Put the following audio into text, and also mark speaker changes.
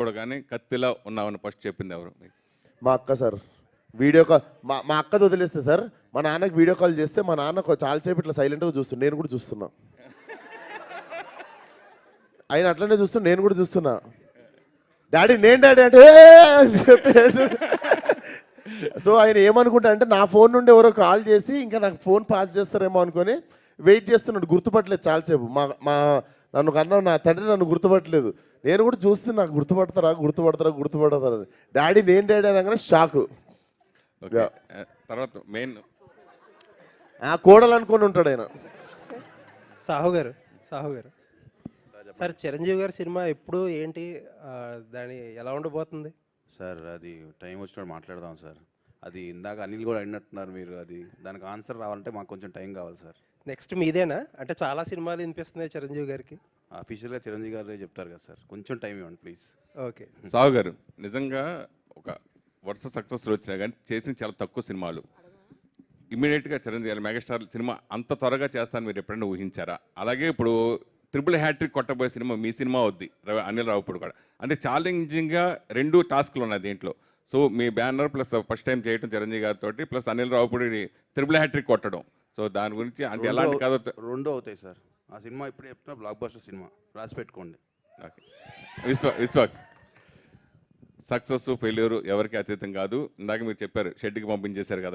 Speaker 1: చూడగానే కత్తిలా ఉన్నావని ఫస్ట్ చెప్పింది ఎవరు మీకు?
Speaker 2: మా అక్క సార్. వీడియో కాల్ మా అక్కది వదిలేస్తే సార్, మా నాన్నకి వీడియో కాల్ చేస్తే మా నాన్న చాలాసేపు ఇట్లా సైలెంట్గా చూస్తున్నా, నేను కూడా చూస్తున్నా. ఆయన అట్లనే చూస్తున్నా, నేను కూడా చూస్తున్నా. డాడీ నేను డాడీ అంటే సో ఆయన ఏమనుకుంటా అంటే నా ఫోన్ నుండి ఎవరో కాల్ చేసి ఇంకా నాకు ఫోన్ పాస్ చేస్తారేమో అనుకొని వెయిట్ చేస్తున్నాడు. గుర్తుపట్టలేదు చాలాసేపు. మా మా నన్ను కన్నా నా తండ్రి నన్ను గుర్తుపట్టలేదు. నేను కూడా చూస్తే నాకు గుర్తుపడతారా డాడీ నేను డాడీ అనగానే షాకు.
Speaker 1: ఓకే. తర్వాత మెయిన్
Speaker 2: కోడలు అనుకొని ఉంటాడు ఆయన.
Speaker 3: సాహు గారు సార్, చిరంజీవి గారి సినిమా ఎప్పుడు ఏంటి, దాని ఎలా ఉండబోతుంది
Speaker 4: సార్? అది టైం వచ్చినప్పుడు మాట్లాడదాం సార్. అది ఇందాక అనిల్ కూడా అడిగినట్టున్నారు మీరు. అది దానికి ఆన్సర్ రావాలంటే మాకు కొంచెం టైం కావాలి సార్.
Speaker 3: నెక్స్ట్ మీదేనా? అంటే చాలా సినిమాలు వినిపిస్తున్నాయి చిరంజీవి గారికి.
Speaker 4: అఫీషియల్గా చిరంజీవి గారే చెప్తారు కదా సార్. కొంచెం టైం ఇవ్వండి ప్లీజ్.
Speaker 3: ఓకే.
Speaker 1: సాహు గారు, నిజంగా ఒక వరుస సక్సెస్లు వచ్చినా కానీ చేసిన చాలా తక్కువ సినిమాలు. ఇమీడియట్గా చిరంజీవి గారు మెగాస్టార్ సినిమా అంత త్వరగా చేస్తాను మీరు ఎప్పుడైనా ఊహించారా? అలాగే ఇప్పుడు ట్రిపుల్ హ్యాట్రిక్ కొట్టబోయే సినిమా మీ సినిమా వద్ది, అనిల్ రావుపూడి కూడా. అంటే ఛాలెంజింగ్గా 2 టాస్క్లు ఉన్నాయి దీంట్లో. సో మీ బ్యానర్ ప్లస్ ఫస్ట్ టైం చేయటం చిరంజీవి గారితో plus Anil Ravipudi triple hat trick కొట్టడం. సో దాని గురించి అంటే ఎలాంటి కథ?
Speaker 4: 2 అవుతాయి సార్. ఆ సినిమా ఇప్పుడే చెప్తున్నా, బ్లాక్ బస్టర్ సినిమా, రాసి పెట్టుకోండి.
Speaker 1: ఓకే. విశ్వాక్, సక్సెస్ ఫెయిల్యూర్ ఎవరికి అతీతం కాదు. ఇందాక మీరు చెప్పారు షెడ్కి పంపించేశారు కదా.